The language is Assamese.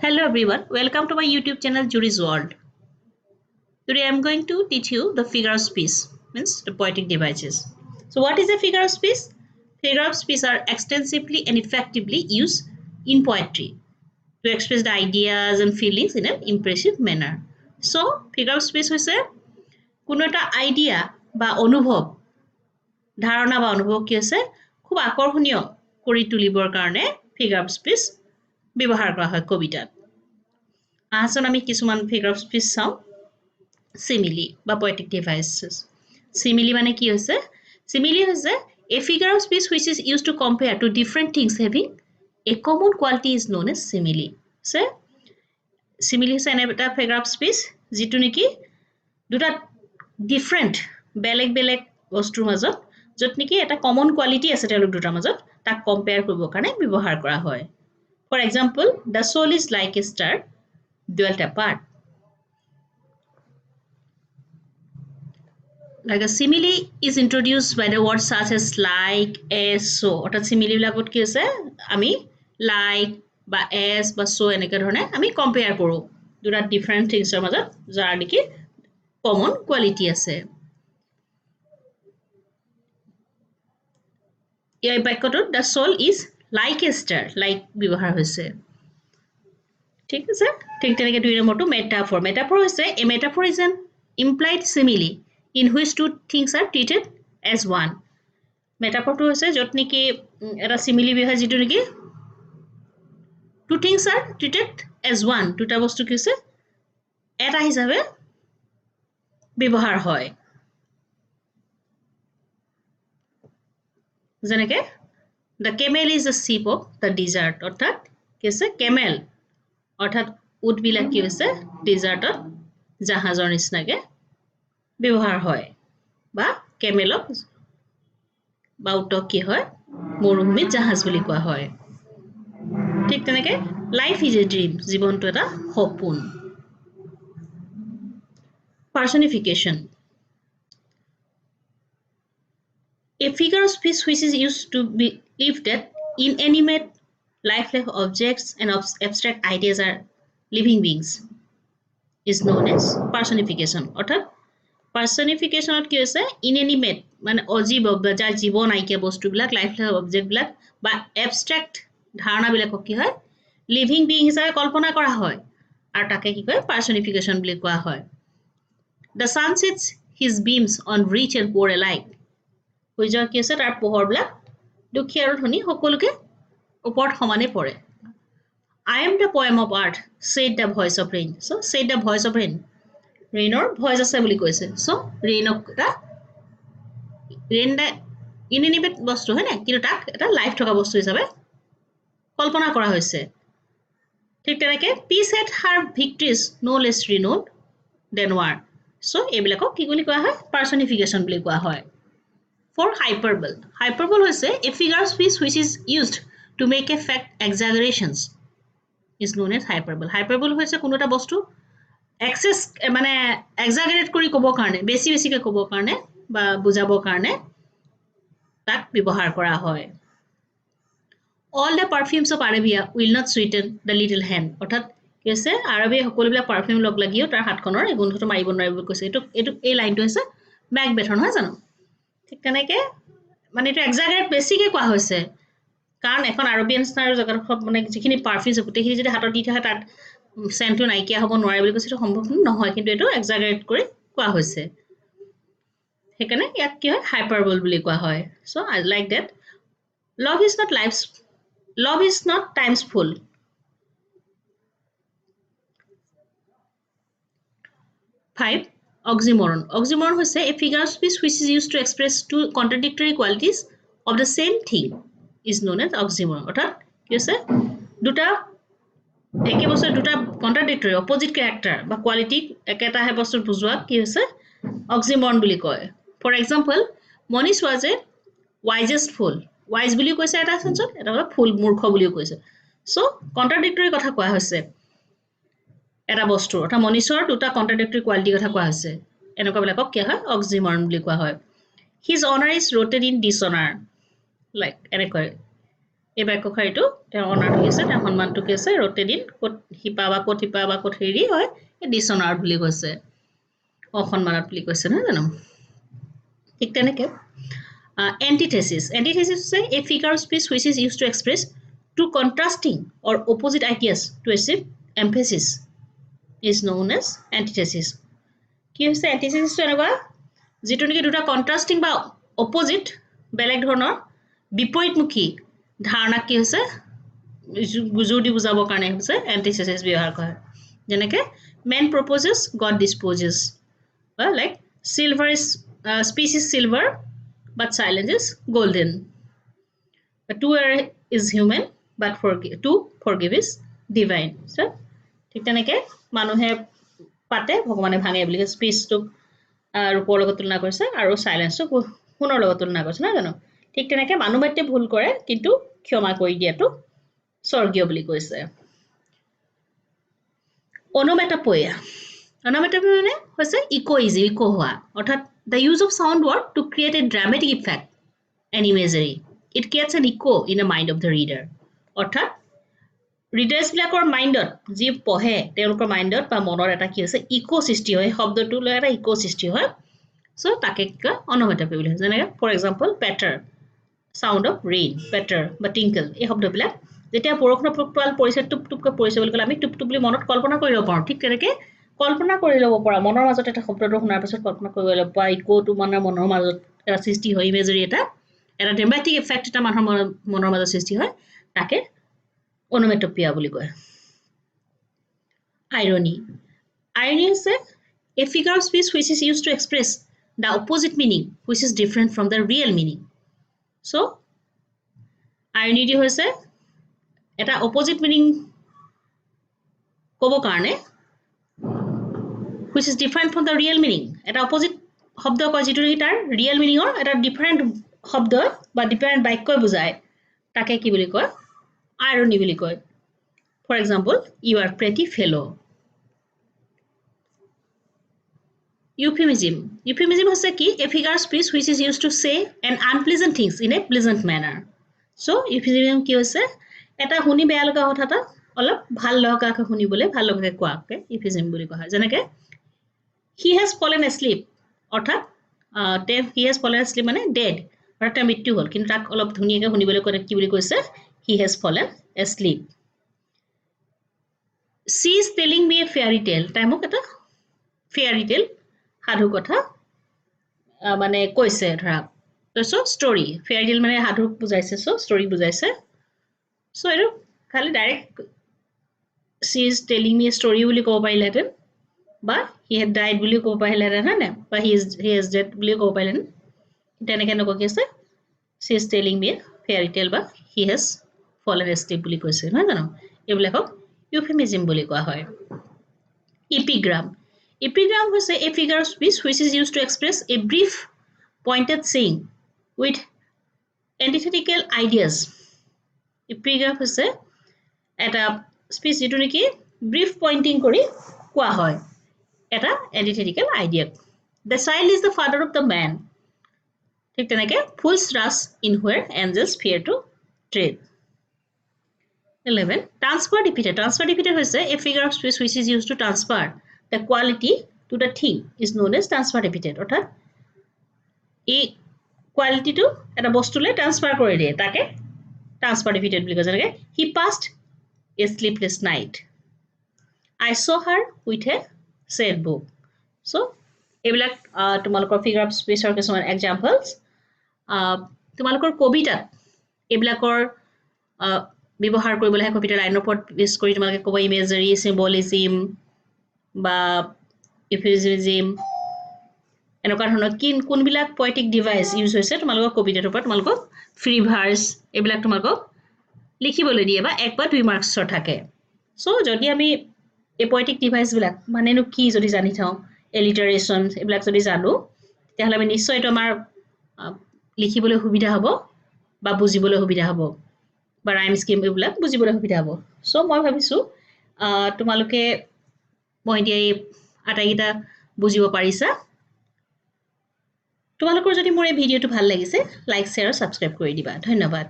Hello everyone, welcome to my YouTube channel Jury's World. Today I am going to teach you the figure of speech, means the poetic devices. So what is a figure of speech? Figure of speech are extensively and effectively used in poetry to express the ideas and feelings in an impressive manner. So figure of speech হৈছে কোনো এটা আইডিয়া বা অনুভৱ ধাৰণা বা অনুভৱ কি আছে খুব আকৰ্ষণীয় কৰি তুলিবৰ কাৰণে ফিগাৰ অফ স্পীচ ব্যৱহাৰ কৰা হয় কবিতাত আহচোন আমি কিছুমান ফিগাৰ অফ স্পীচ চাওঁ simile বা poetic devices simile মানে কি হৈছে simile হৈছে a figure of speech which is used to compare two different things having a common quality is known as simile so simile হৈছে এটা figure of speech যেটো নেকি দুটা different বেলেগ বেলেগ বস্তুৰ মাজত যত নেকি এটা কমন কোৱালিটি আছে তেওঁলোক দুটাৰ মাজত তাক কম্পেয়াৰ কৰিবৰ কাৰণে ব্যৱহাৰ কৰা হয় for example the soul is like a star dwelt apart. Like a simile is introduced by the words such as like, as, so. অর্থাৎ simile বিলাকত কি আছে আমি like বা as বা so এনেকে ধৰণে আমি কম্পেয়াৰ কৰো দুটা ডিফাৰেন্ট থিংছৰ মাজত যাৰ নেকি কমন কোৱালিটি আছে এই বাক্যটোত the soul is like a star like ব্যৱহাৰ হৈছে ঠিক আছে ঠিক তেনেকে দুই নম্বৰটো metaphor হৈছে a metaphor is an implied simile in which two things are treated as one metaphor to hoise jot niki eta simile biha jitu niki two things are treated as one duta bostu ki hoise eta hisabe ব্যবহার হয় যেনেকে the camel is the sheep of the desert অর্থাৎ কি আছে camel অর্থাৎ উট বিলাক কি হৈছে ডেজার্টত জাহাজৰ নিচিনাকে ব্যৱহাৰ হয় বা কেমেলক বা উটক কি হয় মৰুভূমিত জাহাজ বুলি কোৱা হয় ঠিক তেনেকে লাইফ ইজ এ ড্রিম জীবনটো এটা সপোন personification a figure of speech which is used to believe that inanimate lifeless objects and abstract ideas are living beings is known as personification অর্থাৎ personification কি হৈছে inanimate মানে অজীৱ বা যাৰ জীৱ নাইকিয়া বস্তুবিলাক লাইফলেস অবজেক্টবিলাক বা abstract ধাৰণাবিলাকক কি হয় লিভিং বিং হিচাপে কল্পনা কৰা হয় আৰু তাকে কি কয় personification বুলি কোৱা হয় the sun sets his beams on rich and poor alike সূৰ্যৰ কি আছে তাৰ পোহৰবিলাক দুখীয়া আৰু ধনী সকলোকে ওপৰত সমানে পৰে I am the poem of earth said the voice of rain so said the voice of rain rainor voice আছে বুলি কৈছে so rainok এটা rain da inanimate বস্তু হয় না কিন্তু তাক এটা লাইফ থকা বস্তু হিচাপে কল্পনা কৰা হৈছে ঠিক তেনেকে peace had her victories no less renowned than war so এইবিলাকক কি বুলি কোৱা হয় personification বুলি কোৱা হয় for hyperbole হৈছে a figure of speech which is used to make a fact exaggerations is known as hyperbole হৈছে কোনো এটা বস্তু excess মানে exaggerate কৰি ক'ব কাৰণে বেছিকে ক'ব কাৰণে বা বুজাবৰ কাৰণে তাক ব্যৱহাৰ কৰা হয় all the perfumes of Arabia will not sweeten the little hand অৰ্থাৎ কি আছে আৰবীয় সকলোবিলাক পাৰফিউম লগ লাগিও তাৰ হাতখনৰ এই গন্ধটো মাৰিব নোৱাৰিব কৈছে এটো এই লাইনটো হৈছে ম্যাকবেথন হয় জানো ঠিক তেনেকে মানে এটো এক্সাজাৰেট বেছিকে কোৱা হৈছে কাৰণ এখন আৰবিয়ান স্নাৰ জগত মানে যিখিনি পাৰফিউম গুটেখিনি যদি হাতত দি থাকে তাত সেন্টটো নাইকিয়া হ'ব নোৱাৰে বুলি কৈছে সম্ভৱ নহয় কিন্তু এটো এক্সাজাৰেট কৰি কোৱা হৈছে হেকানে ইয়াক কি হয় হাইপাৰবল বুলি কোৱা হয় so I like that love is not times full 5 oxymoron হৈছে a figure of speech which is used to express two contradictory qualities of the same thing is known as oxymoron অৰ্থাৎ কি আছে দুটা একে বস্তু দুটা contradictory opposite character বা quality একেটা হে বস্তু বুজোৱা কি হৈছে oxymoron বুলি কয় for example Monish was a wisest fool wise বুলি কৈছে এটা সেন্সত এটা হলো ফুল মূৰ্খ বুলিও কৈছে সো contradictory কথা কোৱা হৈছে এটা বস্তু অথা মনিশৰ দুটা contradictory quality কথা কোৱা হৈছে এনেকুৱা বিলাকক কি হয় oxymoron বুলি কোৱা হয় his honor is rooted in dishonor like এনেকৈ এই বাক্যশাৰীটো তেওঁ অনাৰটো কি আছে তেওঁ সন্মানটো কি আছে ৰতে দিন ক'ত হিপা বা ক'ত হেৰি হয় এই ডিছঅনাৰ্ড বুলি কৈছে অসন্মানত বুলি কৈছে নহয় জানো ঠিক তেনেকৈ antithesis হৈছে a figure of speech which is used to express two contrasting or opposite ideas to achieve emphasis is known as antithesis কি হৈছে antithesis এনেকুৱা যেটো নেকি দুটা কন্ট্ৰাস্টিং বা অপোজিট বেলেগ ধৰণৰ বিপৰীতমুখী ধাৰণা কি হৈছে জোৰ দি বুজাবৰ কাৰণে হৈছে antithesis ব্যৱহাৰ কৰা যেনেকৈ man proposes god disposes like silver is speech is silver but silence is golden to err is human but to forgive is divine so ঠিক তেনেকৈ মানুহে পাতে ভগৱানে ভাঙে বুলি স্পীচটো ৰূপৰ লগত তুলনা কৰিছে আৰু সাইলেন্সটো সোণৰ লগত তুলনা কৰিছে না জানো ঠিক তেনেকৈ মানুহ মাত্ৰে ভুল কৰে কিন্তু ক্ষমা কৰি দিয়াটো স্বৰ্গীয় বুলি কৈছে onomatopoeia মানে হৈছে ইকো হোৱা অৰ্থাৎ the use of sound word to create a dramatic effect and imagery it creates an echo in the mind of the reader অৰ্থাৎ ৰিডাৰ্ছ বিলাকৰ মাইণ্ডত যি পঢ়ে তেওঁলোকৰ মাইণ্ডত বা মনৰ এটা কি হৈছে ইকো সৃষ্টি হয় শব্দটো লৈ এটা ইকো সৃষ্টি হয় সো তাকে onomatopoeia বুলি হয় যেনেকৈ for example pitter sound of rain pitter বা টিংকল এই শব্দবিলাক যেতিয়া বৰষুণৰ টোপাল পৰিছে টুপ টুপকৈ পৰিছে বুলি ক'লে আমি টুপ টুপ বুলি মনত কল্পনা কৰি ল'ব পাৰোঁ ঠিক তেনেকৈ কল্পনা কৰি ল'ব পৰা মনৰ মাজত এটা শব্দটো শুনাৰ পিছত কল্পনা কৰিব ল'ব পৰা ইকোটো মানে মনৰ মাজত এটা সৃষ্টি হয় ইমেজৰি এটা ড্ৰামাটিক ইফেক্ট এটা মানুহৰ মনৰ মাজত সৃষ্টি হয় তাকে onomatopoeia বুলি কয় irony হৈছে a figure of speech which is used to express the opposite meaning which is different from the real meaning so irony হৈছে এটা opposite meaning ক'ব কাৰণে which is different from the real meaning এটা opposite শব্দ কয় যেটো তাৰ real meaningৰ এটা different শব্দ বা different বাক্য বুজায় তাকে কি বুলি কয় irony বুলি কয় for example you are pretty fellow euphemism হৈছে কি a figure of speech which is used to say an unpleasant things in a pleasant manner so euphemism কি হৈছে এটা শুনি বেয়া লগা কথা এটা অলপ ভাল লগাকৈ শুনিবলৈ ভাল লগাকৈ কোৱাকে euphemism বুলি কোৱা হয় যেনেকৈ he has fallen asleep অৰ্থাৎ he has fallen asleep মানে dead অৰ্থাৎ মৃত্যু হ'ল কিন্তু তাক অলপ ধুনীয়াকৈ শুনিবলৈ কোৱা কি বুলি কৈছে he has fallen asleep she is telling me a fairy tale তাই মোক এটা fairy tale সাধু কথা মানে কৈছে ধৰা so story fairy tale মানে সাধু বুজাইছে so story বুজাইছে so এটো খালি direct she is telling me a story বুলি ক'ব পাৰিলেহেঁতেন বা he had died বুলি ক'ব পাৰিলেহেঁতেন হয় নাই বা he is dead বুলি ক'ব পাৰিলেহেঁতেন তেনেকৈ নকয় কি আছে she is telling me a fairy tale বা he has fallen asleep বুলি কৈছে নহয় জানো এইবিলাকক euphemism বুলি কোৱা হয় epigram হৈছে a figure of speech which is used to express a brief pointed saying with antithetical ideas epigram হৈছে এটা স্পীচ যেটো নেকি ব্রিফ পয়েন্টিং কৰি কোৱা হয় এটা antithetical idea the child is the father of the man ঠিক তেনেকৈ fools rush in where angels fear to tread 11 transfer defeated হৈছে a figure of speech which is used to transfer the quality to the thing is known as transfer defeated অৰ্থাৎ এই কোৱালিটিটো এটা বস্তুলৈ ট্ৰান্সফাৰ কৰি দিয়ে তাকে ট্ৰান্সফাৰ defeated বুলি কয় যেনেকৈ he passed a sleepless night I saw her with a sad book so এইবিলাক তোমালোকৰ figure of speechৰ কিছুমান examples তোমালোকৰ কবিতাত এইবিলাকৰ ব্যৱহাৰ কৰিবলৈ কবিতাৰ লাইনৰ ওপৰত বেছ কৰি তোমালোকে ক'ব ইমেজৰি চিম্বলিজম বা ইউফেমিজম এনেকুৱা ধৰণৰ কোনবিলাক পয়েটিক ডিভাইচ ইউজ হৈছে তোমালোকৰ কবিতাৰ ওপৰত তোমালোকক ফ্ৰী ভাৰ্স এইবিলাক তোমালোকক লিখিবলৈ দিয়ে বা 1 বা 2 মাৰ্কছৰ থাকে সো যদি আমি এই পয়েটিক ডিভাইচবিলাক মানেনো কি যদি জানি থাও এলিটাৰেশন এইবিলাক যদি জানো তেতিয়াহ'লে আমি নিশ্চয় এটা আমাৰ লিখিবলৈ সুবিধা হ'ব বা বুজিবলৈ সুবিধা হ'ব বা ৰাইম স্কিম এইবিলাক বুজিবলৈ সুবিধা হ'ব সো মই ভাবিছো তোমালোকে মই এতিয়া এই আটাইকেইটা বুজিব পাৰিছা তোমালোকৰ যদি মোৰ এই ভিডিঅটো ভাল লাগিছে লাইক শ্বেয়াৰ আৰু সাবস্ক্ৰাইব কৰি দিবা ধন্যবাদ